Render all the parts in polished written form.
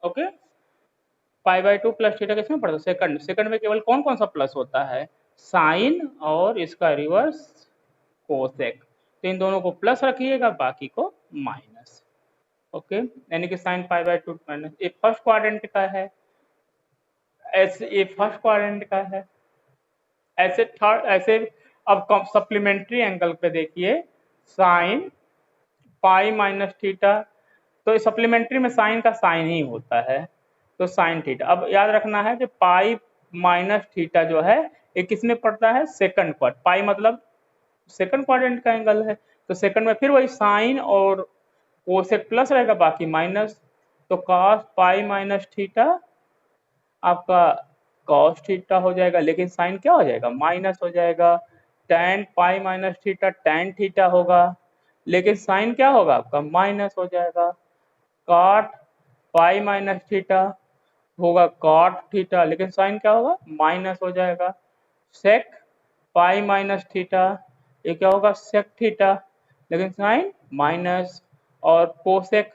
Okay, pi by 2 plus theta किसमें पड़ता है? सेकंड। सेकंड में केवल कौन कौन सा प्लस होता है? साइन और इसका रिवर्स कोसेक। तो इन दोनों को प्लस रखिएगा, बाकी को माइनस। ओके, यानी कि साइन पाई बाय 2 माइनस, ये फर्स्ट क्वाड्रेंट का है, ऐसे ये फर्स्ट क्वाड्रेंट का है, ऐसे थर्ड, ऐसे। अब सप्लीमेंट्री एंगल पे देखिए, साइन पाई माइनस थीटा, तो सप्लीमेंट्री में साइन का साइन ही होता है, तो साइन थीटा। अब याद रखना है कि पाई माइनस थीटा जो है ये किस में पड़ता है? सेकंड क्वाड, पाई मतलब सेकंड क्वाड्रेंट का एंगल है, तो सेकंड में फिर वही साइन और कोसेक प्लस रहेगा, बाकी माइनस। तो कॉस पाई माइनस थीटा आपका कॉस थीटा हो जाएगा, लेकिन साइन क्या हो जाएगा? माइनस हो जाएगा। Tan pi minus theta tan theta होगा, लेकिन साइन क्या होगा आपका? माइनस हो जाएगा। कॉट पाई माइनस थीटा होगा कॉट थीटा, लेकिन साइन क्या होगा? माइनस हो जाएगा। सेक पाई माइनस थीटा, ये क्या होगा? सेक थीटा, लेकिन साइन माइनस। और कोसेक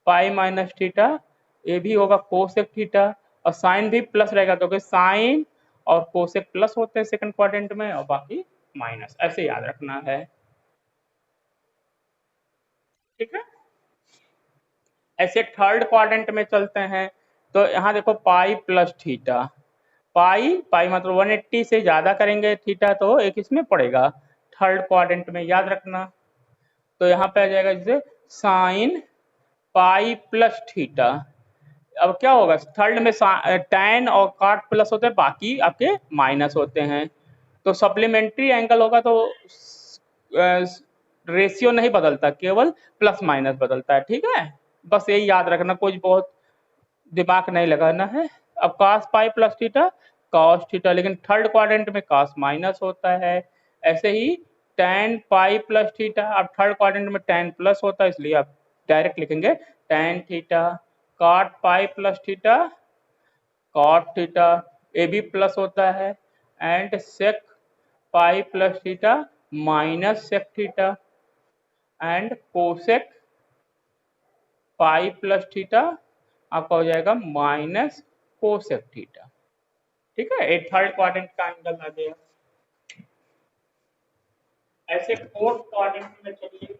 पाई माइनस थीटा, ये भी होगा कोसेक थीटा, और साइन भी प्लस रहेगा, क्योंकि साइन और कोसेक प्लस होते हैं सेकंड क्वाड्रेंट में, और बाकी माइनस। ऐसे याद रखना है, ठीक है। ऐसे थर्ड क्वाड्रेंट में चलते हैं, तो यहाँ देखो पाई प्लस थीटा, पाई पाई मतलब 180 से ज्यादा करेंगे थीटा, तो एक इसमें पड़ेगा थर्ड क्वाड्रेंट में, याद रखना। तो यहाँ पे आ जाएगा जैसे साइन पाई प्लस थीटा। अब क्या होगा? थर्ड में टैन और कॉट प्लस होते हैं, बाकी आपके माइनस होते हैं। तो सप्लीमेंट्री एंगल होगा तो रेशियो नहीं बदलता, केवल प्लस माइनस बदलता है, ठीक है। बस यही याद रखना, कुछ बहुत दिमाग नहीं लगाना है। अब cos pi plus theta cos theta, लेकिन थर्ड क्वाड्रेंट में cos माइनस होता है। ऐसे ही tan पाई प्लस थीटा, अब थर्ड क्वाड्रेंट में tan प्लस होता है, इसलिए आप डायरेक्ट लिखेंगे tan theta. cot pi plus theta cot theta, ये भी प्लस होता है। And sec pi plus theta minus sec theta, and cosec pi plus theta आपका हो जाएगा माइनस कोसेक थीटा, ठीक है। एक थर्ड क्वाड्रेंट का एंगल आ गया। ऐसे फोर्थ क्वाड्रेंट में चलिए,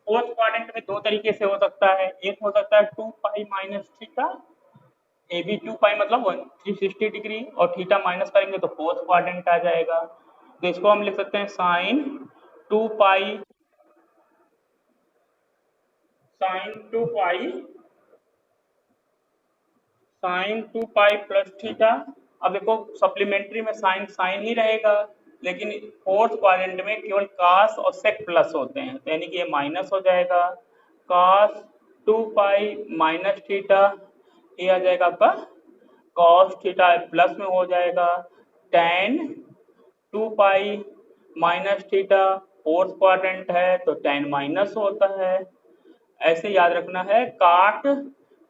फोर्थ क्वाड्रेंट में दो तरीके से हो सकता है, एक हो सकता है 2 पाई माइनस थीटा, ए भी 2 पाई मतलब 360 डिग्री, और थीटा माइनस करेंगे तो फोर्थ क्वाड्रेंट आ जाएगा। तो इसको हम लिख सकते हैं साइन 2 पाई, साइन 2 पाई, साइन 2 पाई प्लस थीटा। अब देखो सप्लीमेंट्री में साइन साइन ही रहेगा, लेकिन फोर्थ क्वाड्रेंट में केवल कास और सेक प्लस होते हैं, तो यानी कि ये माइनस हो जाएगा। कास 2 पाई माइनस थीटा, ये आ जाएगा आपका कॉस थीटा प्लस में हो जाएगा। Tan 2 pi minus theta, fourth quadrant है तो टैन माइनस होता है। ऐसे याद रखना है। काट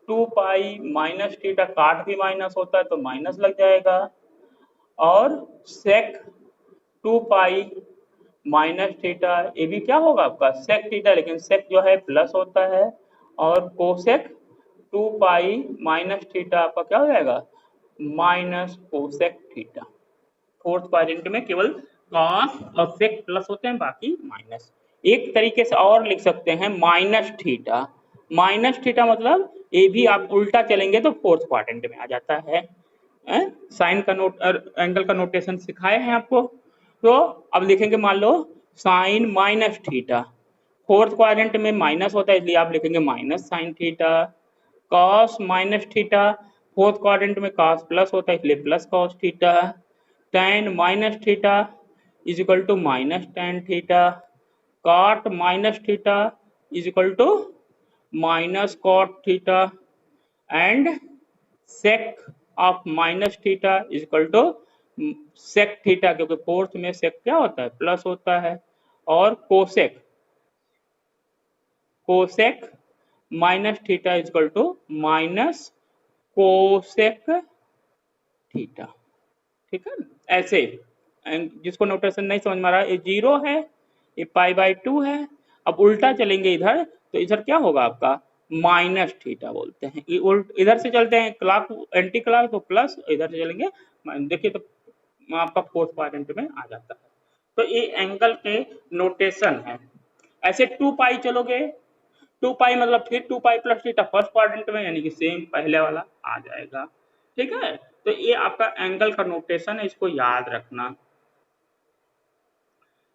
2 पाई माइनस थीटा, काट भी माइनस होता है तो माइनस लग जाएगा। और सेक 2 पाई माइनस थीटा, ये भी क्या होगा आपका? सेक थीटा, लेकिन सेक जो है प्लस होता है। और कोसेक 2 पाई माइनस थीटा आपका क्या हो जाएगा? Minus cosec theta. Fourth quadrant में केवल कॉस और सेक प्लस होते हैं, बाकी माइनस। एक तरीके से और लिख सकते हैं माइनस थीटा। माइनस थीटा मतलब ये भी आप उल्टा चलेंगे तो फोर्थ क्वाड्रेंट में आ जाता है। साइन का नोट एंगल का नोटेशन सिखाए हैं आपको। तो अब लिखेंगे, मान लो sine minus theta, fourth quadrant में माइनस होता है, इसलिए आप लिखेंगे minus sine theta. Cos minus theta, fourth quadrant में कॉस प्लस होता है, इसलिए plus cos theta. tan minus theta is equal to minus tan theta. cot minus theta is equal to minus cot theta. And sec of minus theta is equal to sec theta, क्योंकि fourth में sec क्या होता है? Plus होता है। और cosec, cosec minus theta is equal to minus cosec theta, ठीक है। ऐसे जिसको नोटेशन नहीं समझ में आ रहा, ये 0 है, ये पाई बाय 2 है। अब उल्टा चलेंगे इधर, तो इधर क्या होगा आपका? माइनस थीटा बोलते हैं। ये उल्ट इधर से चलते हैं क्लॉक एंटी क्लॉक तो प्लस, इधर से चलेंगे देखिए तो आपका फोर्थ क्वाड्रेंट में आ जाता है। तो ये एंगल के नोटेशन है। ऐसे 2 पाई चलोगे, 2 पाई मतलब फिर 2 pi plus theta first quadrant में, यानी कि सेम पहले वाला आ जाएगा। ठीक है, तो ये आपका एंगल का नोटेशन है, इसको याद रखना।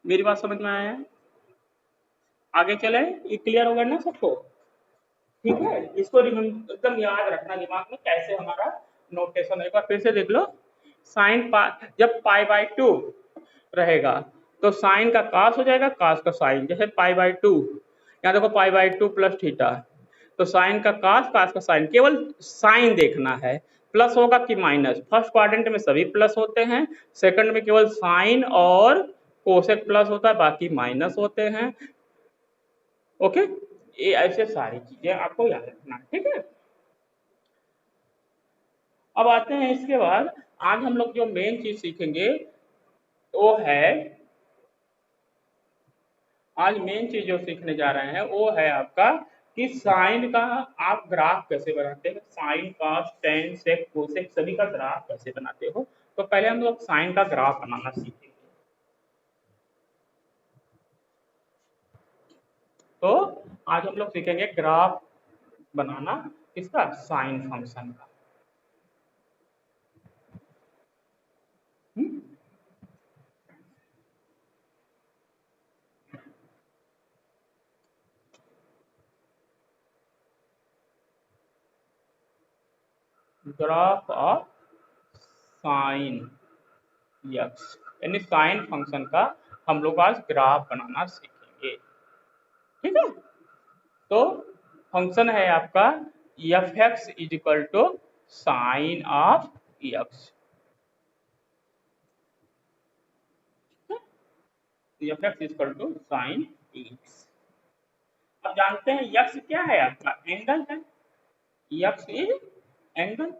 मेरी बात समझ में आया है? आगे चले, ये क्लियर होगा ना सबको? ठीक है, इसको एकदम याद रखना दिमाग में कैसे हमारा नोटेशन है। एक बार फिर से देख लो, साइन जब पाई बाई 2 रहेगा तो साइन का कास हो जाएगा, कास का साइन, जैसे पाई बाई 2, यहाँ देखो पाई बाई 2 प्लस थीटा, तो साइन का कास, कास का साइन, केवल साइन देखना है, प्लस होगा कि माइनस। फर्स्ट क्वाड्रेंट में सभी प्लस होते हैं, सेकंड में केवल साइन और कोसेक प्लस होता है, बाकी माइनस होते हैं। ओके, ये ऐसे सारी चीजें आपको याद रखना है। ठीक है, अब आते हैं इसके बाद, आज हम लोग जो मेन चीज सीखेंगे वो है, आज मेन चीज जो सीखने जा रहे हैं वो है आपका कि साइन का आप ग्राफ कैसे बनाते हैं, sine cos tan sec cosec सभी का ग्राफ कैसे बनाते हो। तो पहले हम लोग साइन का ग्राफ बनाना सीखेंगे। तो आज हम लोग सीखेंगे ग्राफ बनाना किसका, साइन फंक्शन का। ग्राफ ऑफ साइन यक्स, यानी साइन फंक्शन का हम लोग आज ग्राफ बनाना सीखेंगे। ठीक है, तो फंक्शन है आपका f x is equal to sine of x, f x is equal to sine x. अब जानते हैं यक्स क्या है, आपका एंगल है, यक्स इज एंगल।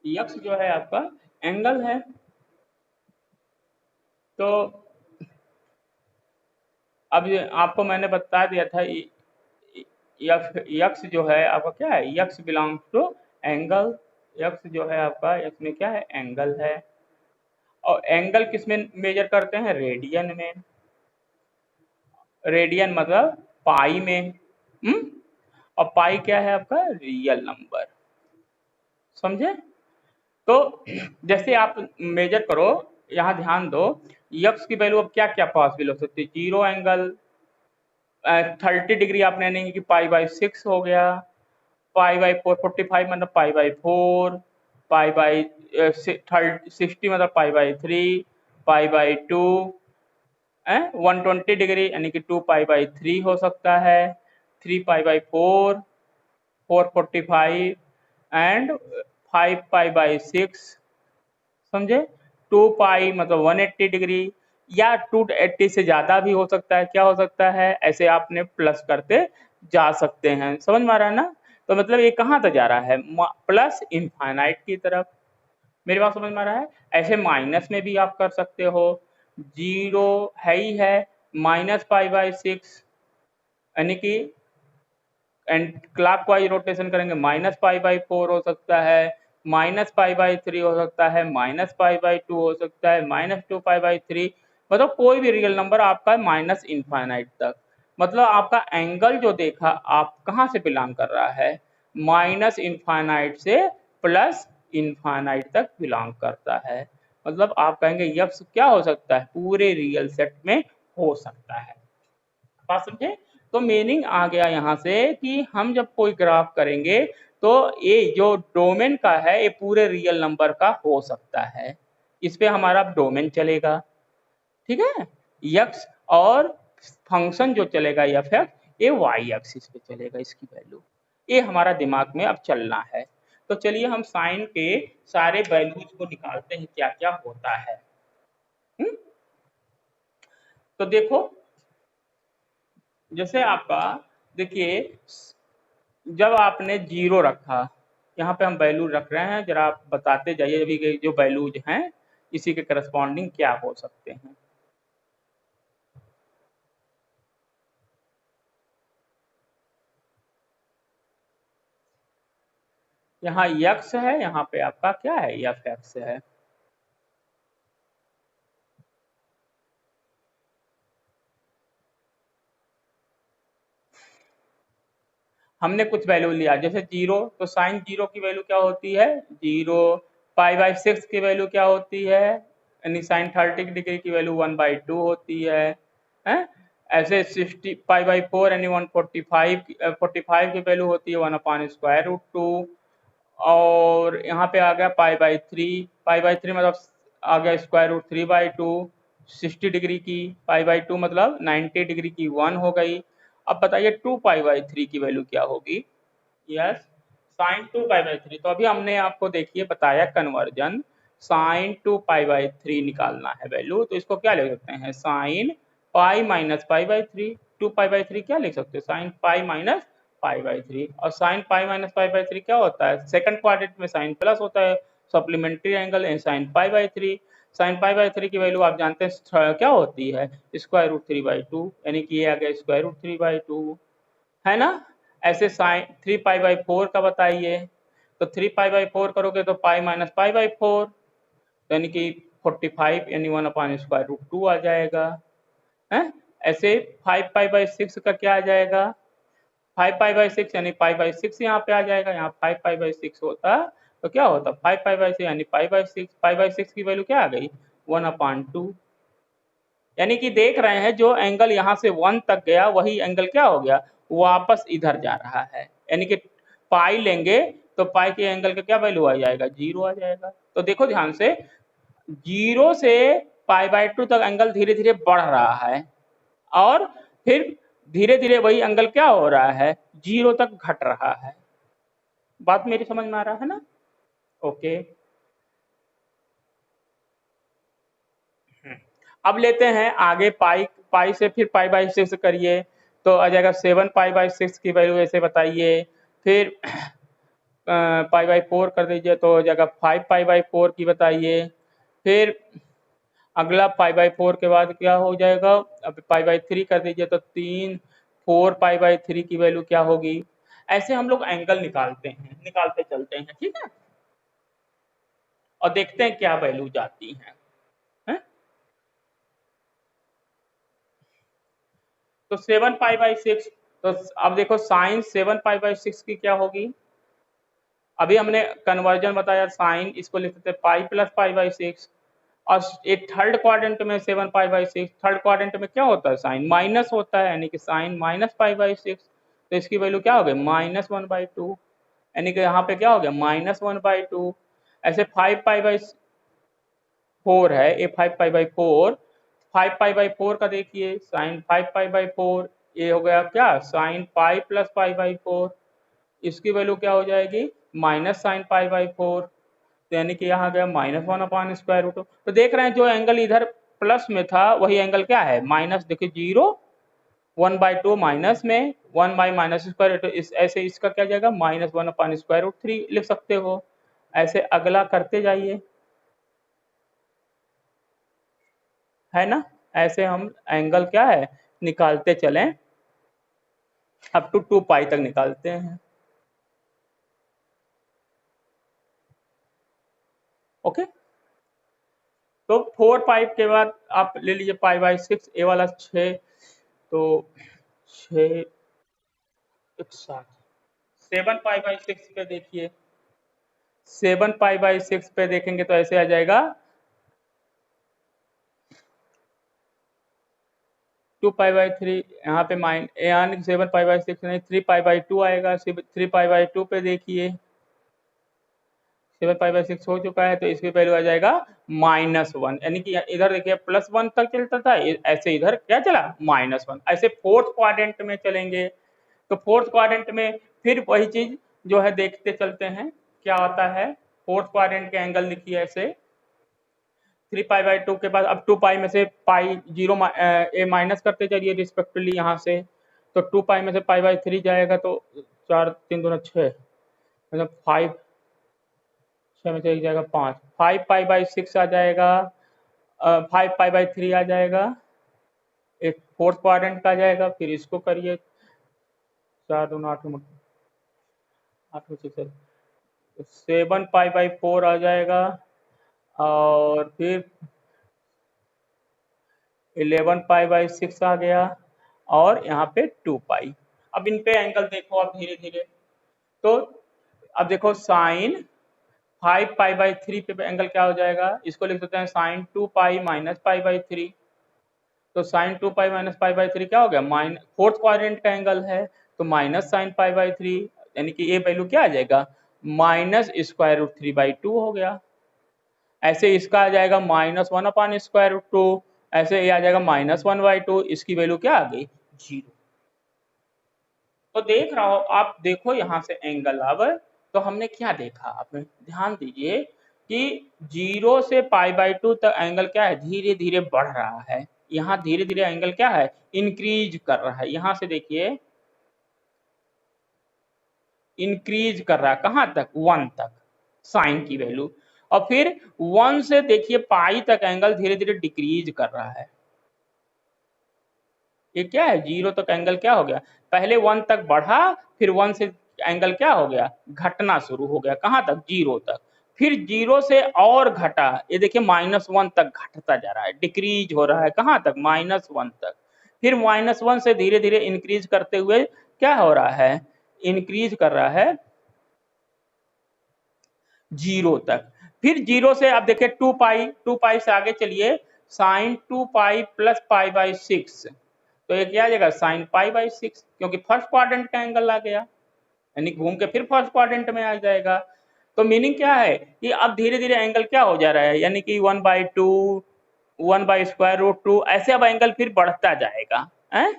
यक्स जो है आपका एंगल है। तो अब आपको मैंने बता दिया था यक्स जो है आपका क्या है, x belongs to angle. X जो है आपका, यक्स में क्या है, एंगल है। और एंगल किस में मेजर करते हैं, रेडियन में। रेडियन मतलब पाई में। और पाई क्या है आपका, रियल नंबर। समझे? तो जैसे आप मेजर करो, यहाँ ध्यान दो, यक्स की वैल्यू अब क्या क्या पॉसिबल हो सकती है, 0 एंगल, 30 डिग्री आपने नहीं कि पाई बाई 6 हो गया, पाई बाई 4 45 मतलब पाई बाई 4, पाई बाई 60 मतलब pi by 3, pi by 2, 120 degree यानी कि 2 पाई बाई 3 हो सकता है, 3 pi by 4, 445 and 5 pi by 6। समझे? 2 पाई मतलब 180 डिग्री, या 280 से ज्यादा भी हो सकता है। क्या हो सकता है, ऐसे आपने प्लस करते जा सकते हैं। समझ में आ रहा है ना? तो मतलब ये कहाँ तक जा रहा है, प्लस इनफाइनाइट की तरफ। मेरी बात समझ में आ रहा है? ऐसे माइनस में भी आप कर सकते हो, 0 है ही है, माइनस पाई बाई 6 यानी कि एंड क्लॉकवाइज रोटेशन करेंगे, माइनस पाई बाई 4 हो सकता है, माइनस पाई बाई 3 हो सकता है, माइनस पाई बाई 2 हो सकता है, माइनस 2 पाई बाई 3, मतलब कोई भी रियल नंबर आपका माइनस इनफाइनाइट तक। मतलब आपका एंगल जो देखा आप कहाँ से बिलोंग कर रहा है, माइनस इनफाइनाइट से प्लस इनफाइनाइट तक बिलोंग करता है। मतलब आप कहेंगे यक्स क्या हो सकता है, पूरे रियल सेट में हो सकता है। बात समझे? तो मीनिंग आ गया यहाँ से कि हम जब कोई ग्राफ करेंगे तो ये जो डोमेन का है ये पूरे रियल नंबर का हो सकता है, इस पे हमारा डोमेन चलेगा। ठीक है, यक्स और फंक्शन जो चलेगा एफ एक्स ये वाई एक्सिस पे चलेगा, इसकी वैल्यू ये हमारा दिमाग में अब चलना है। तो चलिए हम साइन के सारे वैल्यूज को निकालते हैं क्या क्या होता है। तो देखो, जैसे आपका देखिए, जब आपने 0 रखा, यहाँ पे हम वैल्यू रख रहे हैं, जरा आप बताते जाइए अभी के जो वैल्यूज हैं। इसी के करस्पॉन्डिंग क्या हो सकते हैं। यहाँ यक्स है, यहाँ पे आपका क्या है, एफ एक्स है। हमने कुछ वैल्यू लिया, जैसे 0, तो साइन 0 की वैल्यू क्या होती है 0, पाई/6 की वैल्यू क्या होती है, यानी साइन 30 डिग्री की वैल्यू 1/2 होती है, हैं? ऐसे 60 पाई/4 यानी 145 की वैल्यू होती है 1/√2। और यहाँ पे आ गया पाई/3 मतलब आ गया √3/2, 60 डिग्री की, पाई/2 मतलब 90 डिग्री की 1 हो गई। अब बताइए 2 पाई/3 की वैल्यू क्या होगी। यस, साइन 2 पाई/3। तो अभी हमने आपको देखिए बताया कन्वर्जन, साइन 2 पाई/3 निकालना है वैल्यू, तो इसको क्या लिख सकते हैं, साइन पाई माइनस पाई/3। 2 पाई/3 क्या लिख सकते हैं, साइन पाई माइनस पाई/3। और साइन पाई माइनस पाई/3 क्या होता है, सेकंड क्वाड्रेंट में साइन प्लस होता है, सप्लीमेंट्री एंगल है साइन पाई/3। साइन पाई/3 की वैल्यू आप जानते हैं क्या होती है, √3/2, यानी कि ये आ गया √3/2, है ना। ऐसे साइन 3 पाई/4 का बताइए, तो 3 पाई/4 करोगे तो पाई माइनस पाई/4, यानी कि 45 यानी 1/√2 आ जाएगा, है। ऐसे 5 पाई/6 का क्या आ जाएगा, 5 पाई/6 यानी पाई/6 यहाँ पे आ जाएगा, यहाँ 5 पाई/6 होता तो क्या होता 5 पाई/6 यानी पाई/6, पाई/6 की वैल्यू क्या आ गई 1/2। यानी कि देख रहे हैं जो एंगल यहाँ से 1 तक गया वही एंगल क्या हो गया, वापस इधर जा रहा है, यानी कि पाई लेंगे तो पाई के एंगल का क्या वैल्यू आ जाएगा, 0 आ जाएगा। तो देखो ध्यान से, 0 से पाई/2 तक एंगल धीरे धीरे बढ़ रहा है, और फिर धीरे धीरे वही एंगल क्या हो रहा है, 0 तक घट रहा है। बात मेरी समझ में आ रहा है ना। ओके, अब लेते हैं आगे, पाई पाई से फिर पाई/6 करिए, तो आ जाएगा 7 पाई/6 की वैल्यू ऐसे बताइए। फिर पाई/4 कर दीजिए तो हो जाएगा 5 पाई/4 की बताइए। फिर अगला पाई/4 के बाद क्या हो जाएगा, अब पाई/3 कर दीजिए तो 4 पाई/3 की वैल्यू क्या होगी। ऐसे हम लोग एंगल निकालते हैं, निकालते चलते हैं, ठीक है, और देखते हैं क्या वैल्यू जाती है? तो 7 पाई/6, तो अब देखो साइन 7 पाई/6 की क्या होगी। अभी हमने कन्वर्जन बताया, साइन इसको लिखते थे पाई प्लस पाई/6, और एक थर्ड क्वाड्रेंट में 7 पाई/6, थर्ड क्वाड्रेंट में क्या होता है, साइन माइनस होता है, यानी कि साइन माइनस पाई/6, तो इसकी वैल्यू क्या हो गई -1/2, यानी कि यहाँ पे क्या हो गया -1/2। ऐसे 5 पाई/4 है, ये 5 पाई/4, 5 पाई/4 का देखिए, साइन 5 पाई/4, ये हो गया क्या, साइन पाई प्लस पाई/4, इसकी वैल्यू क्या हो जाएगी माइनस साइन पाई/4, तो यानी कि यहाँ गया -1/√2। तो देख रहे हैं जो एंगल इधर प्लस में था वही एंगल क्या है माइनस, देखिए 0, 1/2 माइनस में, 1/-√2, इस ऐसे इसका क्या जाएगा -1/√3 लिख सकते हो। ऐसे अगला करते जाइए, है ना। ऐसे हम एंगल क्या है निकालते चलें, अप टू 2 पाई तक निकालते हैं। ओके, तो 4 पाई के बाद आप ले लीजिए पाई/6, ए वाला 6, तो 6 एक साथ 7 पाई/6 पे देखिए, 7 पाई/6 पे देखेंगे तो ऐसे आ जाएगा 2 पाई/3, यहाँ पे यानी 7 पाई/6 नहीं 3 पाई/2 आएगा। 3 पाई/2 पे देखिए 7 पाई/6 हो चुका है, तो इसकी वैल्यू आ जाएगा -1, यानी कि इधर देखिए +1 तक चलता था, ऐसे इधर क्या चला -1। ऐसे फोर्थ क्वाड्रेंट में चलेंगे, तो फोर्थ क्वाड्रेंट में फिर वही चीज जो है देखते चलते हैं क्या आता है। फोर्थ क्वाड्रेंट के एंगल लिखिए ऐसे, 3 पाई/2 के बाद अब 2 पाई में से पाई 0 ए माइनस करते चलिए रिस्पेक्टिवली यहाँ से, तो 2 पाई में से पाई/3 जाएगा, तो 4 3 दूना 6, मतलब 5 6 में से 1 जाएगा 5, 5π/6 आ जाएगा, 5π/3 आ जाएगा, एक फोर्थ क्वाड्रेंट का आ जाएगा। फिर इसको करिए, 4 दूनी 8, 8 में से 7π/4 आ जाएगा, और फिर 11π/6 आ गया, और यहाँ पे 2π। अब इन पे एंगल देखो आप धीरे धीरे। तो अब देखो साइन 5π/3 पे एंगल क्या हो जाएगा, इसको लिख सकते हैं साइन 2π - π/3। तो साइन 2π - π/3 क्या हो गया, फोर्थ क्वाड्रेंट का एंगल है, तो माइनस साइन π/3, यानी कि ये वैल्यू क्या आ जाएगा, -√3/2 हो गया। ऐसे इसका आ जाएगा -1/√2, ऐसे ये आ जाएगा -1/2, इसकी वैल्यू क्या आ गई, 0। तो देख रहा हो आप, देखो यहाँ से एंगल। अब तो हमने क्या देखा, आपने ध्यान दीजिए कि 0 से π/2 तक एंगल क्या है, धीरे धीरे बढ़ रहा है। यहाँ धीरे धीरे एंगल क्या है, इंक्रीज कर रहा है। यहाँ से देखिए इंक्रीज कर रहा है, कहाँ तक, 1 तक साइन की वैल्यू। और फिर 1 से देखिए पाई तक एंगल धीरे धीरे डिक्रीज कर रहा है। ये क्या है, 0 तक एंगल क्या हो गया, पहले 1 तक बढ़ा, फिर 1 से एंगल क्या हो गया, घटना शुरू हो गया, कहाँ तक, 0 तक। फिर 0 से और घटा, ये देखिए -1 तक घटता जा रहा है, डिक्रीज हो रहा है, कहाँ तक, -1 तक। फिर -1 से धीरे धीरे इंक्रीज करते हुए क्या हो रहा है, इंक्रीज कर रहा है 0 तक। फिर 0 से अब देखिए 2π से आगे चलिए, साइन 2π + π/6, तो ये क्या आ जाएगा, साइन π/6, क्योंकि फर्स्ट क्वाड्रेंट का एंगल आ गया, यानी घूम के फिर फर्स्ट क्वाड्रेंट में आ जाएगा। तो मीनिंग क्या है कि अब धीरे धीरे एंगल क्या हो जा रहा है, यानी कि 1/2, 1/√2, ऐसे अब एंगल फिर बढ़ता जाएगा, है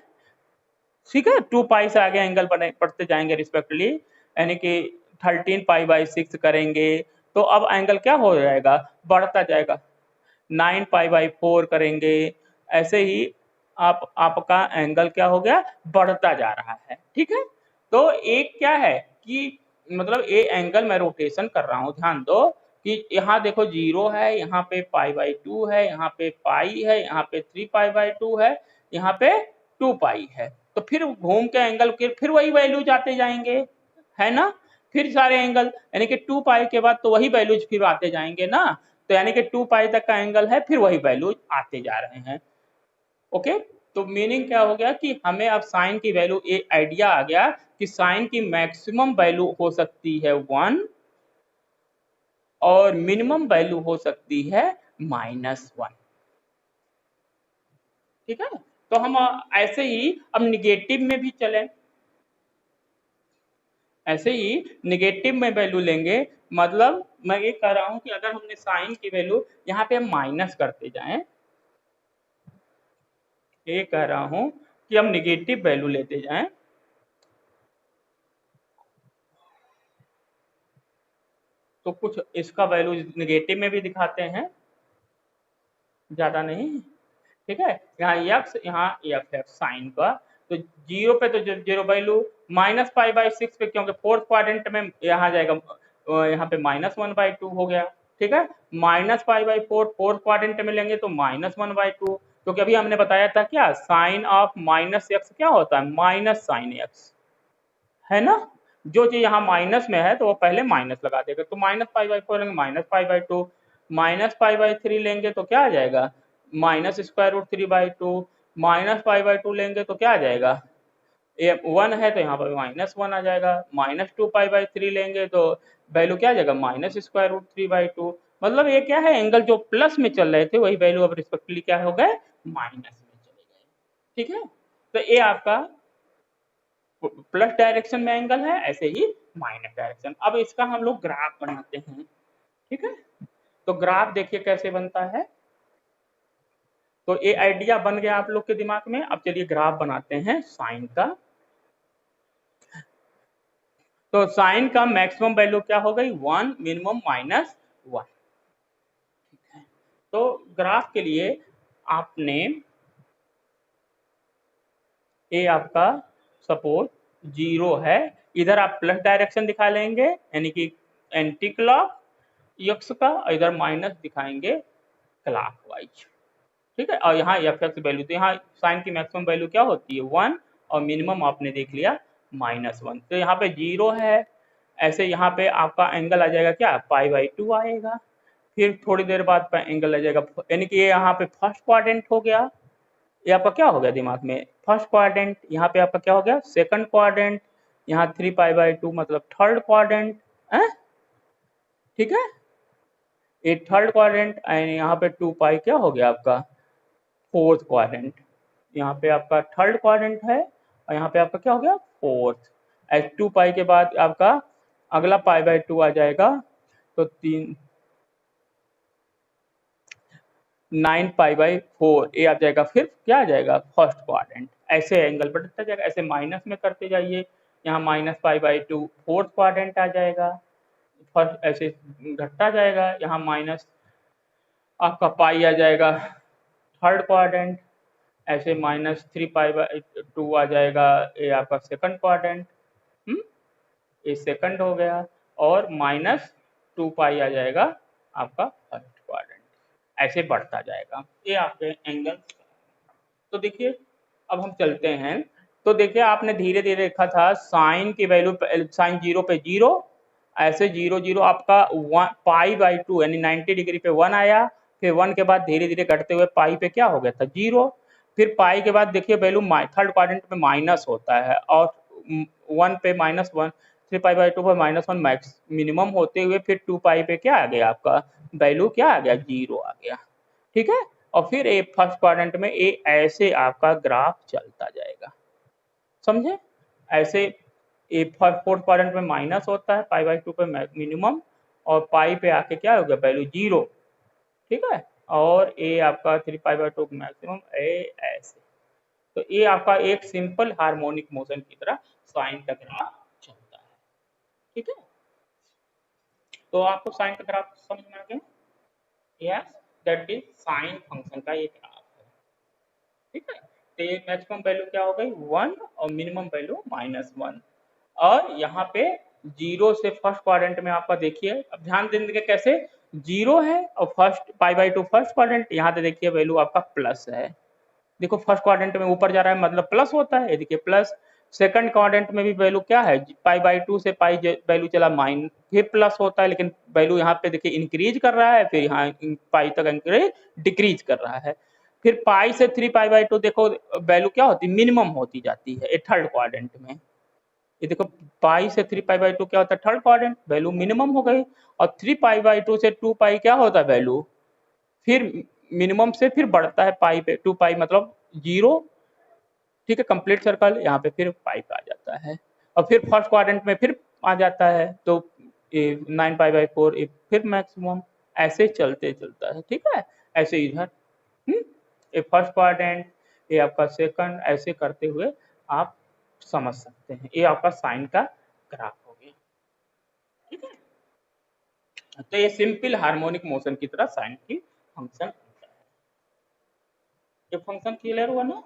ठीक है। 2π से आगे एंगल बढ़ते जाएंगे रिस्पेक्टिवली, यानी कि 13π/6 करेंगे तो अब एंगल क्या हो जाएगा, बढ़ता जाएगा। 9π/4 करेंगे, ऐसे ही आपका एंगल क्या हो गया, बढ़ता जा रहा है, ठीक है। तो एक क्या है कि मतलब ये एंगल मैं रोटेशन कर रहा हूँ, ध्यान दो कि यहाँ देखो 0 है, यहाँ पे π/2 है, यहाँ पे पाई है, यहाँ पे 3π/2 है, यहाँ पे 2π है। तो फिर घूम के एंगल के फिर वही वैल्यू जाते जाएंगे, है ना। फिर सारे एंगल, यानी कि 2π के बाद तो वही वैल्यूज फिर आते जाएंगे ना। तो यानी कि 2π तक का एंगल है, फिर वही वैल्यूज आते जा रहे हैं। ओके, तो मीनिंग क्या हो गया कि हमें अब साइन की वैल्यू, एक आइडिया आ गया कि साइन की मैक्सिमम वैल्यू हो सकती है 1 और मिनिमम वैल्यू हो सकती है -1, ठीक है। तो हम ऐसे ही अब निगेटिव में भी चलें, ऐसे ही निगेटिव में वैल्यू लेंगे। मतलब मैं ये कह रहा हूं कि अगर हमने साइन की वैल्यू यहाँ पे माइनस करते जाएं, ये कह रहा हूं कि हम निगेटिव वैल्यू लेते जाएं, तो कुछ इसका वैल्यू निगेटिव में भी दिखाते हैं, ज्यादा नहीं, ठीक है। यहाँ यक्स, यहाँ एफ है साइन का। तो 0 पे तो 0 वैल्यू, -π/6 पे, क्योंकि फोर्थ क्वाड्रेंट में यहाँ जाएगा, यहाँ पे -1/2 हो गया, ठीक है। -π/4 फोर्थ क्वाड्रेंट में लेंगे तो -1/2, क्योंकि अभी हमने बताया था क्या, साइन ऑफ -x क्या होता है, माइनस साइन x, है ना। जो चीज यहाँ माइनस में है तो वो पहले माइनस लगा देगा। तो -π/4 लेंगे -π/2, -π/3 लेंगे तो क्या आ जाएगा, -√3/2, -π/2 लेंगे तो क्या आ जाएगा, ये 1 है तो यहाँ पर -1 आ जाएगा। -2π/3 लेंगे तो वैल्यू क्या आ जाएगा, -√3/2। मतलब ये क्या है, एंगल जो प्लस में चल रहे थे वही वैल्यू अब रिस्पेक्टिवली क्या हो गए, माइनस में चले गए, ठीक है। तो ये आपका प्लस डायरेक्शन में एंगल है, ऐसे ही माइनस डायरेक्शन। अब इसका हम लोग ग्राफ बनाते हैं, ठीक है। तो ग्राफ देखिए कैसे बनता है। तो ये आइडिया बन गया आप लोग के दिमाग में। अब चलिए ग्राफ बनाते हैं साइन का। तो साइन का मैक्सिमम वैल्यू क्या हो गई, 1, मिनिमम -1, ठीक है। तो ग्राफ के लिए आपने ये आपका सपोज 0 है, इधर आप प्लस डायरेक्शन दिखा लेंगे, यानी कि एंटी क्लॉक, यक्स का, इधर माइनस दिखाएंगे क्लॉकवाइज, ठीक है। और यहाँ एफ एक्स वैल्यू, तो यहाँ साइन की मैक्सिमम वैल्यू क्या होती है 1 और मिनिमम आपने देख लिया -1, तो यहाँ पे 0 है। ऐसे यहाँ पे आपका एंगल आ जाएगा क्या π/2 आएगा। फिर थोड़ी देर बाद एंगल आ जाएगा, यानी कि ये यहाँ पे फर्स्ट क्वाड्रेंट हो गया, ये आपका क्या हो गया दिमाग में फर्स्ट क्वाड्रेंट, यहाँ पे आपका क्या हो गया सेकंड क्वाड्रेंट, यहाँ 3π/2 मतलब थर्ड क्वाड्रेंट है, ठीक है। ये थर्ड क्वाड्रेंट एंड यहाँ पे 2π क्या हो गया आपका फोर्थ क्वाड्रेंट, यहाँ पे आपका थर्ड क्वाड्रेंट है और यहाँ पे आपका क्या हो गया फोर्थ। एच 2π के बाद आपका अगला π/2 आ जाएगा, तो 9π/4 ये आ जाएगा, फिर क्या आ जाएगा फर्स्ट क्वाड्रेंट। ऐसे एंगल बढ़ता जाएगा, ऐसे माइनस में करते जाइए, यहाँ -π/2 फोर्थ क्वाड्रेंट आ जाएगा, फर्स्ट ऐसे घटता जाएगा, यहाँ माइनस आपका पाई आ जाएगा थर्ड क्वाड्रेंट, ऐसे -3π/2 आ जाएगा ये आपका सेकंड क्वाड्रेंट, ये सेकंड हो गया, और -2π आ जाएगा आपका फर्स्ट क्वाड्रेंट, ऐसे बढ़ता जाएगा ये आपके एंगल। तो देखिए अब हम चलते हैं, तो देखिए आपने धीरे धीरे देखा था साइन की वैल्यू, साइन 0 पे 0, ऐसे 0 0 आपका π/2 यानी 90 डिग्री पे 1 आया, फिर 1 के बाद धीरे धीरे घटते हुए पाई पे क्या हो गया था 0, फिर पाई के बाद देखिए वैल्यू थर्ड क्वाड्रेंट में माइनस होता है, और 1 पे -1, 3π/2 पर -1 मैक्स मिनिमम होते हुए फिर 2π पे क्या आ गया आपका वैल्यू क्या आ गया 0 आ गया, ठीक है। और फिर ये फर्स्ट क्वाड्रेंट में ये ऐसे आपका ग्राफ चलता जाएगा, समझे। ऐसे ये फोर्थ क्वाड्रेंट में माइनस होता है π/2 पे मिनिमम, और पाई पे आके क्या हो गया वैल्यू 0, ठीक है। और ये आपका 3π/2 मैक्सिमम ऐसे, तो ये आपका एक सिंपल हार्मोनिक मोशन की तरह साइन का ग्राफ चलता है, ठीक है। तो आपको साइन का ग्राफ समझ में आ गया, yes that is sine function का ये ग्राफ है, ठीक है। तो ये मैक्सिमम वैल्यू क्या हो गई 1 और मिनिमम वैल्यू -1, और यहाँ पे 0 से फर्स्ट क्वाड्रेंट में आपका देखिए, अब ध्यान देंगे कैसे 0 है और फर्स्ट π/2 फर्स्ट क्वाड्रेंट, यहाँ पे देखिए वैल्यू आपका प्लस है, देखो फर्स्ट क्वाड्रेंट में ऊपर जा रहा है मतलब प्लस होता है, ये देखिए प्लस। सेकंड क्वाड्रेंट में भी वैल्यू क्या है π/2 से पाई वैल्यू चला माइनस, फिर प्लस होता है, लेकिन वैल्यू यहाँ पे देखिए इंक्रीज कर रहा है, फिर यहाँ पाई तक इंक्रीज डिक्रीज कर रहा है, फिर पाई से 3π/2 देखो वैल्यू क्या होती है मिनिमम होती जाती है थर्ड क्वाड्रेंट में, ये देखो पाई से 3π/2 क्या होता है थर्ड क्वाड्रेंट वैल्यू मिनिमम हो गई, और 3π/2 से 2π क्या होता है वैल्यू फिर मिनिमम से फिर बढ़ता है पाई पे 2π मतलब 0, ठीक है कंप्लीट सर्कल, यहाँ पे फिर पाई पे आ जाता है, और फिर फर्स्ट क्वाड्रेंट में फिर आ जाता है, तो 9π/4 फिर मैक्सिमम, ऐसे चलते चलता है, ठीक है। ऐसे इधर ये फर्स्ट क्वाड्रेंट, ये आपका सेकंड, ऐसे करते हुए आप समझ सकते हैं, ये आपका साइन का ग्राफ हो गया, ठीक है। तो ये सिंपल हार्मोनिक मोशन की तरह साइन की फंक्शन होता है, ये फंक्शन क्लियर हुआ ना।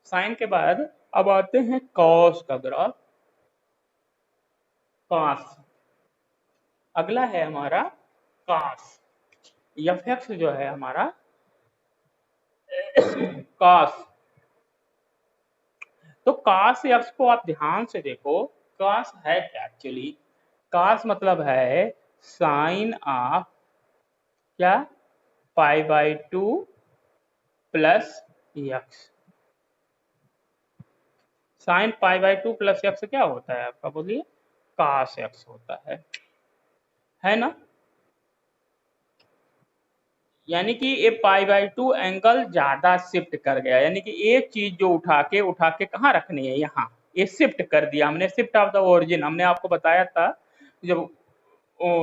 साइन के बाद अब आते हैं कॉस का ग्राफ, कॉस अगला है हमारा कॉस, एफ एक्स जो है हमारा कॉस, तो कॉस एक्स को आप ध्यान से देखो, कॉस है क्या एक्चुअली, कॉस मतलब है साइन ऑफ क्या π/2 plus x, sine π/2 plus x क्या होता है आपका बोलिए cos x होता है ना, यानी कि ये π/2 एंगल ज्यादा शिफ्ट कर गया, यानी कि एक चीज जो उठा के कहाँ रखनी है यहाँ, ये शिफ्ट कर दिया हमने, शिफ्ट ऑफ द ओरिजिन हमने आपको बताया था जब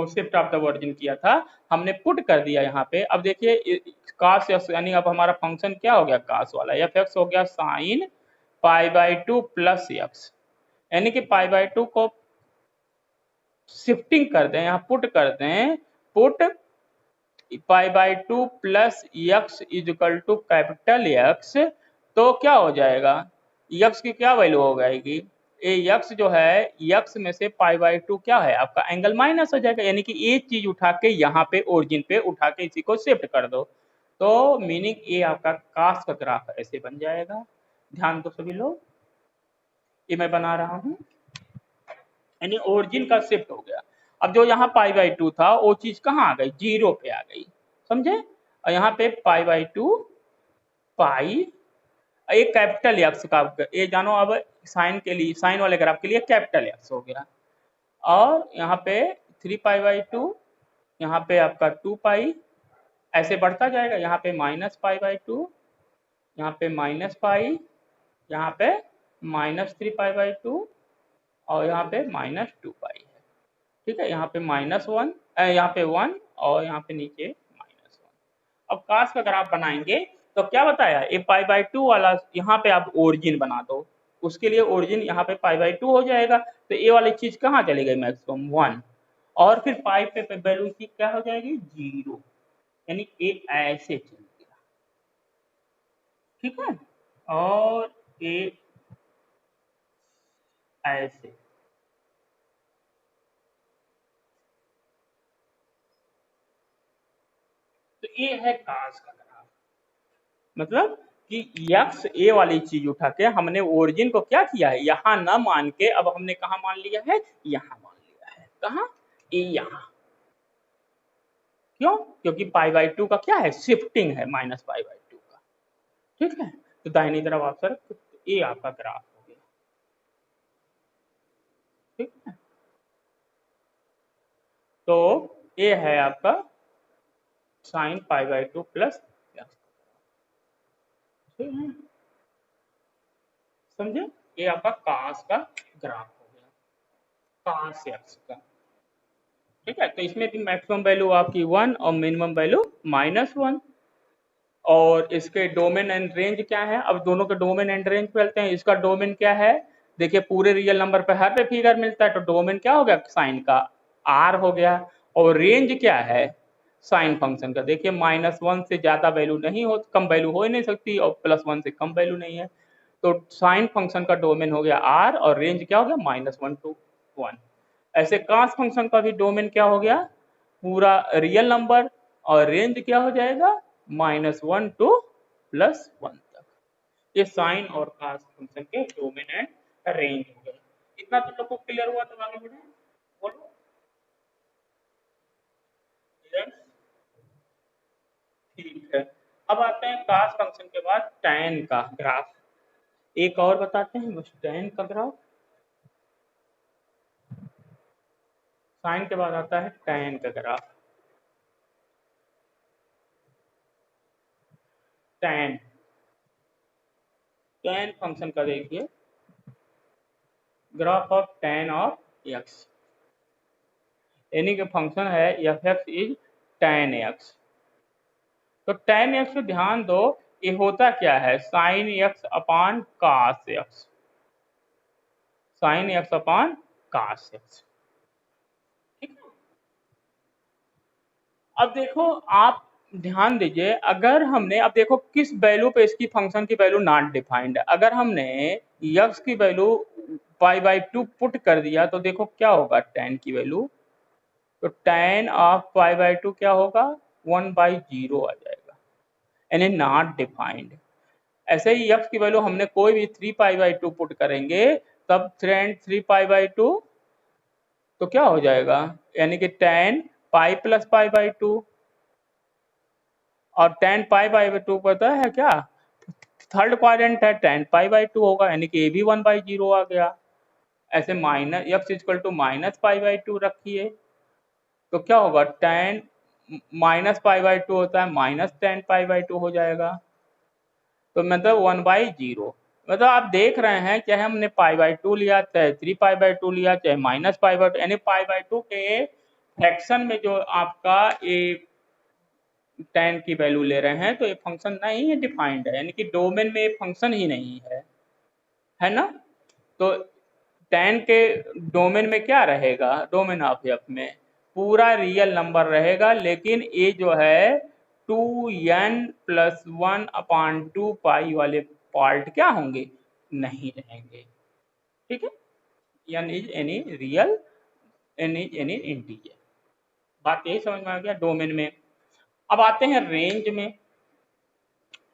शिफ्ट ऑफ द ओरिजिन किया था, हमने पुट कर दिया यहाँ पे। अब देखिए cos x यानी अब हमारा फंक्शन क्या हो गया cos वाला, एफ एक्स हो गया साइन π/2 प्लस एक्स, यानी कि π/2 को शिफ्टिंग कर दें, यहाँ पुट कर दें, put π/2 plus x is equal to capital x, तो क्या हो जाएगा एक्स की क्या वैल्यू हो जाएगी ये यक्स जो है, यक्स में से π/2 क्या है आपका एंगल माइनस हो जाएगा, यानी कि एक चीज उठा के यहाँ पे ओरिजिन पे उठा के इसी को शिफ्ट कर दो, तो मीनिंग ये आपका कास का ग्राफ ऐसे बन जाएगा। ध्यान दो सभी लोग, ये मैं बना रहा हूँ, यानी ओरिजिन का शिफ्ट हो गया। अब जो यहाँ π/2 था वो चीज कहाँ आ गई, 0 पे आ गई, समझे। और यहाँ पे π/2 पाई, एक कैपिटल एक्स का, ये जानो अब साइन के लिए, साइन वाले ग्राफ के लिए कैपिटल एक्स हो गया। और यहाँ पे 3π/2, यहाँ पे आपका 2 ऐसे बढ़ता जाएगा, यहाँ पे -π/2, यहाँ पे -π, यहाँ पे -3π/2 और यहाँ पे -2π है, ठीक है। यहाँ पे -1, यहाँ पे 1 और यहाँ पे नीचे -1। अब कास का ग्राफ बनाएंगे तो क्या बताया, ये π/2 वाला यहाँ पे आप ओरिजिन बना दो, उसके लिए ओरिजिन यहाँ पे π/2 हो जाएगा, तो ये वाली चीज कहाँ चली गई मैक्सिमम 1, और फिर पाई पे वैल्यू की क्या हो जाएगी 0, यानी ये ऐसे चल गया, ठीक है। और ये ऐसे, तो ये है कास का ग्राफ, मतलब कि यक्स ए वाली चीज उठा के हमने ओरिजिन को क्या किया है, यहाँ न मान के अब हमने कहा मान लिया है, यहाँ मान लिया है, कहाँ, ए यहाँ। क्यों, क्योंकि π/2 का क्या है, शिफ्टिंग है -π/2 का, ठीक है। तो दाहिनी तरफ आप सर, ये आपका ग्राफ हो गया, ठीक है। तो ये है आपका sin π/2 प्लस, ठीक है, समझे। ये आपका कास का ग्राफ हो गया, कास एक्स का, ठीक है। तो इसमें भी मैक्सिमम वैल्यू आपकी 1 और मिनिमम वैल्यू -1, और इसके डोमेन एंड रेंज क्या है, अब दोनों के डोमेन एंड रेंज फैलते हैं। इसका डोमेन क्या है, देखिए पूरे रियल नंबर पे हर पे फिगर मिलता है, तो डोमेन क्या हो गया साइन का r हो गया, और रेंज क्या है साइन फंक्शन का, देखिए -1 से ज्यादा वैल्यू नहीं हो, कम वैल्यू हो ही नहीं सकती, और +1 से कम वैल्यू नहीं है, तो साइन फंक्शन का डोमेन हो गया r, और रेंज क्या हो गया -1 to 1। ऐसे कास फंक्शन का भी डोमेन क्या हो गया, पूरा रियल नंबर, और रेंज क्या हो जाएगा -1 to +1 तक। ये साइन और कास फंक्शन के डोमेन एंड रेंज हो गए। इतना तुम लोग को क्लियर हुआ, तो आगे बढ़े, बोलो। Yes? ठीक है। अब आते हैं कास फंक्शन के बाद tan का ग्राफ, एक और बताते हैं बस tan का ग्राफ, साइन के बाद आता है tan का ग्राफ। tan फंक्शन का देखिए, graph of tan of x, यानी कि फंक्शन है f(x) इज tan x। तो tan x पे ध्यान दो, ये होता क्या है sin x अपान cos x, sin x अपान cos x, ठीक है। अब देखो आप ध्यान दीजिए, अगर हमने, अब देखो किस वैल्यू पे इसकी फंक्शन की वैल्यू नॉट डिफाइंड है, अगर हमने x की वैल्यू π/2 पुट कर दिया तो देखो क्या होगा tan की वैल्यू, तो tan ऑफ π/2 क्या होगा 1/0 आ जाएगा, यानी नॉट डिफाइंड। ऐसे ही x की वैल्यू हमने कोई भी 3π/2 पुट करेंगे, तब tan 3π/2 तो क्या हो जाएगा, यानी कि tan पाई प्लस π/2, और tan π/2 पता है क्या, थर्ड क्वाड्रेंट है, tan π/2 होगा, यानी कि ये भी 1/0 आ गया। ऐसे माइनस x इक्वल टू -π/2 रखिए, तो क्या होगा tan -π/2 होता है -tan π/2 हो जाएगा, तो मतलब 1/0। मतलब आप देख रहे हैं चाहे हमने π/2 लिया, चाहे 3π/2 लिया, चाहे -π/2, यानी π/2 के फ्रैक्शन में जो आपका ये tan की वैल्यू ले रहे हैं, तो ये फंक्शन नहीं है डिफाइंड है, यानी कि डोमेन में ये फंक्शन ही नहीं है ना। तो tan के डोमेन में क्या रहेगा, डोमेन ऑफ f में पूरा रियल नंबर रहेगा, लेकिन ये जो है 2n+1/2 पाई वाले पार्ट क्या होंगे, नहीं रहेंगे, ठीक है। n is any real, n is any integer. बात यही समझ में आ गया डोमेन में। अब आते हैं रेंज में।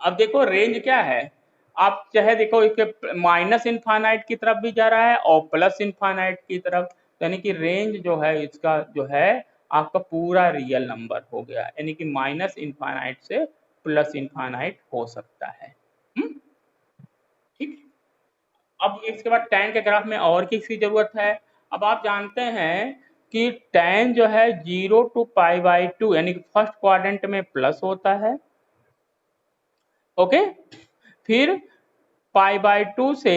अब देखो रेंज क्या है, आप चाहे देखो इसके माइनस इनफाइनाइट की तरफ भी जा रहा है और प्लस इनफाइनाइट की तरफ, यानी कि रेंज जो है इसका जो है आपका पूरा रियल नंबर हो गया, यानी कि माइनस इनफाइनाइट से प्लस इनफाइनाइट हो सकता है। ठीक। अब इसके बाद टैन के ग्राफ में और किसकी जरूरत है। अब आप जानते हैं कि टैन जो है 0 to π/2 यानी कि फर्स्ट क्वाड्रेंट में प्लस होता है, ओके। फिर π/2 से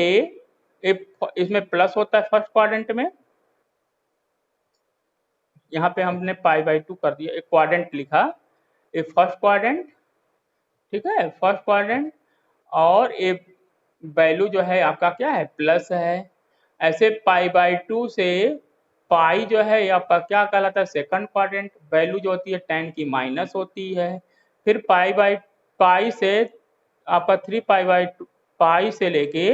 इसमें प्लस होता है फर्स्ट क्वाड्रेंट में, यहाँ पे हमने π/2 कर दिया, एक क्वाड्रेंट लिखा, एक फर्स्ट क्वाड्रेंट, ठीक है, फर्स्ट क्वाड्रेंट, और एक वैल्यू जो है आपका क्या है, प्लस है। ऐसे π/2 से पाई जो है ये आपका क्या कहलाता है, सेकंड क्वाड्रेंट, वैल्यू जो होती है tan की माइनस होती है। फिर पाई से आपका 3π/2, पाई से लेके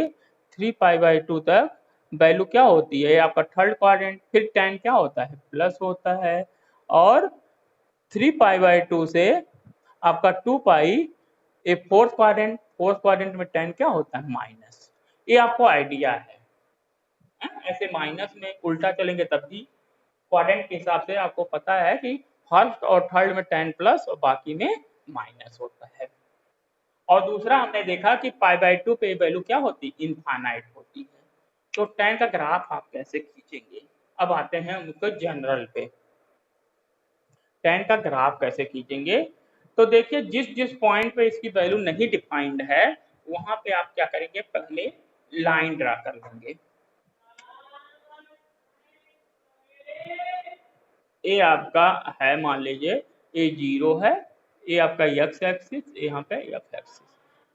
3π/2 तक वैल्यू क्या होती है आपका थर्ड क्वाड्रेंट, फिर tan क्या होता है, प्लस होता है। और 3π/2 से आपका 2π एक फोर्थ क्वाड्रेंट, फोर्थ क्वाड्रेंट में tan क्या होता है, माइनस। ये आपको आइडिया है। ऐसे माइनस में उल्टा चलेंगे तब भी क्वाड्रेंट के हिसाब से आपको पता है कि फर्स्ट और थर्ड में tan प्लस और बाकी में माइनस होता है। और दूसरा हमने देखा कि π/2 पे वैल्यू क्या होती, इनफाइनाइट होती है। तो tan का ग्राफ आप कैसे खींचेंगे। अब आते हैं उनको जनरल पे, tan का ग्राफ कैसे खींचेंगे। तो देखिए जिस जिस पॉइंट पे इसकी वैल्यू नहीं डिफाइंड है वहां पे आप क्या करेंगे, पहले लाइन ड्रा कर लेंगे। ए आपका है मान लीजिए ए 0 है, ये आपका x एक्सिस, यहाँ पे x एक्सिस।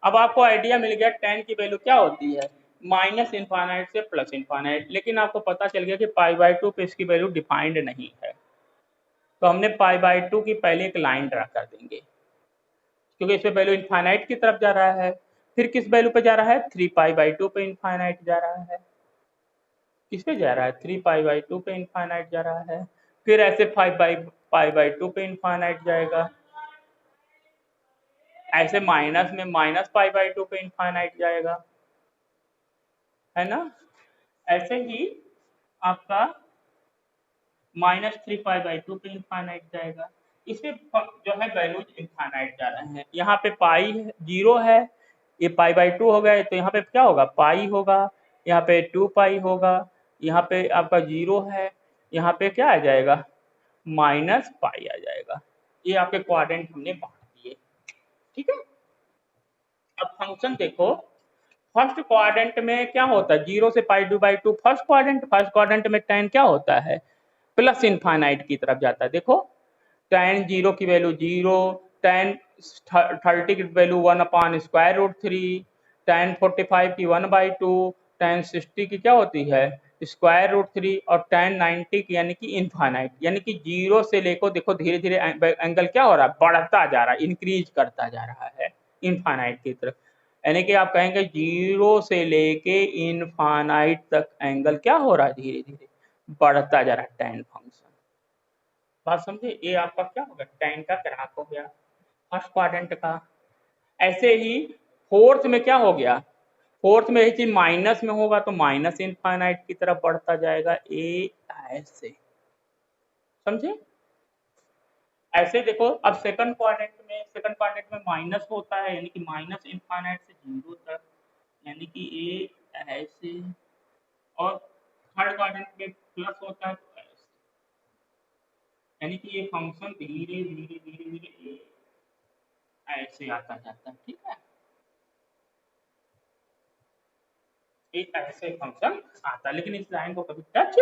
अब आपको आइडिया मिल गया tan की वैल्यू क्या होती है, माइनस इनफाइनाइट से प्लस इनफाइनाइट। लेकिन आपको पता चल गया कि π/2 पे इसकी वैल्यू डिफाइंड नहीं है, तो हमने π/2 की पहले एक लाइन ड्रा कर देंगे, क्योंकि इसमें वैल्यू इनफाइनाइट की तरफ जा रहा है। फिर किस वैल्यू पे जा रहा है, 3π/2 पे इनफाइनाइट जा रहा है। किस पे जा रहा है, 3π/2 पे इनफाइनाइट जा रहा है। फिर ऐसे 5π/2 पे इनफाइनाइट जाएगा, ऐसे माइनस में माइनस π/2 पे इनफाइनाइट जाएगा, है ना। ऐसे ही आपका -3π/2 पे इनफाइनाइट जाएगा। इसमें जो है वैल्यूज इनफाइनाइट जा रहे हैं। यहाँ पे पाई 0 है, ये π/2 हो गया, तो यहाँ पे क्या होगा, पाई होगा, यहाँ पे 2π होगा, यहाँ पे आपका 0 है, यहाँ पे क्या आ जाएगा, -पाई आ जाएगा। ये आपके क्वाड्रेंट हमने बांट दिए, ठीक है। अब फंक्शन देखो, फर्स्ट क्वाड्रेंट में क्या होता है, 0 से π/2 फर्स्ट क्वाड्रेंट, फर्स्ट क्वाड्रेंट में tan क्या होता है, प्लस इनफाइनाइट की तरफ जाता है। देखो tan 0 की वैल्यू 0, tan 30 की वैल्यू 1/√3, tan 45 की 1/2, tan 60 की क्या होती है, √3, और tan 90 की यानी कि इनफाइनाइट, यानी कि 0 से लेकर देखो धीरे धीरे एंगल क्या हो रहा है, बढ़ता जा रहा है, इंक्रीज करता जा रहा है इनफाइनाइट की तरफ। यानी कि आप कहेंगे 0 से लेके इनफाइनाइट तक एंगल क्या हो रहा है, धीरे धीरे बढ़ता जा रहा है tan फंक्शन। बात समझे, ये आपका क्या होगा, tan का ग्राफ हो गया फर्स्ट क्वाड्रेंट का। ऐसे ही फोर्थ में क्या हो गया, फोर्थ में यही चीज माइनस में होगा तो माइनस इनफाइनाइट की तरफ बढ़ता जाएगा, ए ऐसे, समझे। ऐसे देखो अब सेकंड क्वाड्रेंट में माइनस होता है, यानी कि माइनस इनफाइनाइट से 0 तक, यानी कि ए ऐसे, और थर्ड क्वाड्रेंट में प्लस होता है तो ऐसे, यानी कि ये फंक्शन धीरे धीरे धीरे धीरे ऐसे आता जाता है, ठीक है। एक ऐसे फंक्शन आता है, लेकिन इस लाइन को कभी टच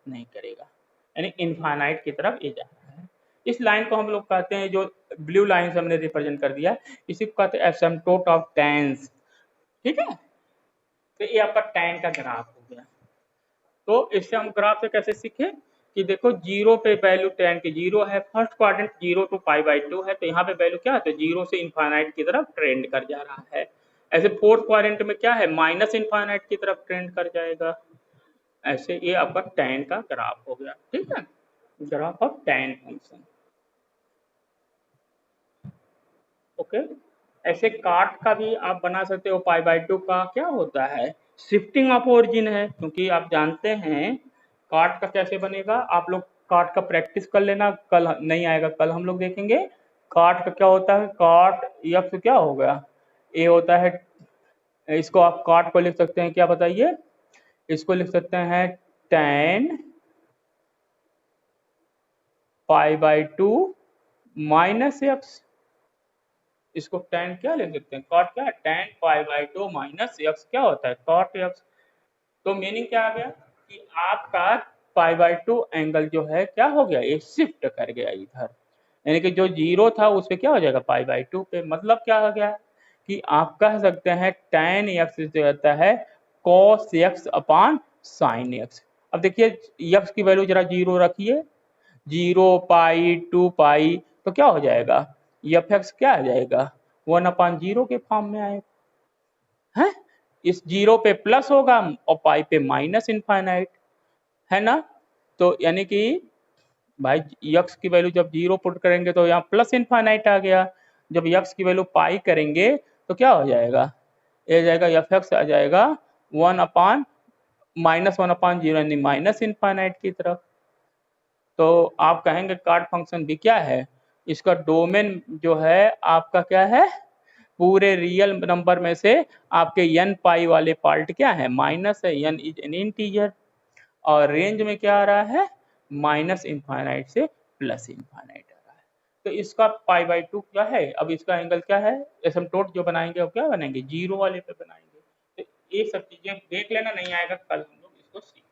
नहीं करेगा, यानी इनफाइनाइट की तरफ ये जा रहा है। इस लाइन को हम लोग कहते हैं, जो ब्लू लाइन से हमने रिप्रेजेंट कर दिया, इसी को कहते हैं एसिम्पटोट ऑफ टैन्स, ठीक है। तो ये आपका tan का ग्राफ हो गया। तो इससे हम ग्राफ से कैसे सीखे कि देखो 0 पे वैल्यू tan की 0 है, फर्स्ट क्वाड्रेंट 0 to π/2 है, तो यहाँ पे वैल्यू क्या है, 0 से इनफाइनाइट की तरफ ट्रेंड कर जा रहा है। ऐसे फोर्थ क्वाड्रेंट में क्या है, माइनस इनफाइनाइट की तरफ ट्रेंड कर जाएगा। ऐसे ये आपका tan का ग्राफ हो गया, ठीक है, graph of tan function. Okay, ऐसे काट का भी आप बना सकते हो। π/2 का क्या होता है, शिफ्टिंग ऑफ ओरिजिन है, क्योंकि आप जानते हैं काट का कैसे बनेगा। आप लोग काट का प्रैक्टिस कर लेना, कल नहीं आएगा, कल हम लोग देखेंगे। काट का क्या होता है, काट यक्स क्या हो गया, ए होता है, इसको आप काट को लिख सकते हैं क्या बताइए, इसको लिख सकते हैं tan π/2 माइनस एक्स। इसको tan क्या लिख सकते हैं, cot क्या है, tan π/2 माइनस एक्स क्या होता है, cot x। तो मीनिंग क्या आ गया कि आपका π/2 एंगल जो है क्या हो गया, ये शिफ्ट कर गया इधर, यानी कि जो जीरो था उस पे क्या हो जाएगा π/2 पे। मतलब क्या हो गया कि आप कह सकते हैं tan x जो रहता है cos x अपान sin x। अब देखिए x की वैल्यू जरा जीरो रखिए, 0 π 2 π, तो क्या हो जाएगा, एफ एक्स क्या आ जाएगा, 1/0 के फॉर्म में आएगा है। इस जीरो पे प्लस होगा और पाई पे माइनस इनफाइनाइट, है ना। तो यानी कि भाई यक्स की वैल्यू जब जीरो पुट करेंगे तो यहाँ प्लस इनफाइनाइट आ गया, जब यक्स की वैल्यू पाई करेंगे तो क्या हो जाएगा, ये जाएगा एफ एक्स आ जाएगा 1/-1/0 यानी माइनस इनफाइनाइट की तरफ। तो आप कहेंगे कार्ड फंक्शन भी क्या है, इसका डोमेन जो है आपका क्या है, पूरे रियल नंबर में से आपके n पाई वाले पार्ट क्या है, माइनस है, n इज एन इंटीजर, और रेंज में क्या आ रहा है, माइनस इनफाइनाइट से प्लस इनफाइनाइट आ रहा है। तो इसका π/2 क्या है, अब इसका एंगल क्या है, एसिम्पटोट जो बनाएंगे वो क्या बनाएंगे, जीरो वाले पे बनाएंगे। तो ये सब चीजें देख लेना, नहीं आएगा कल हम लोग इसको सीखेंगे।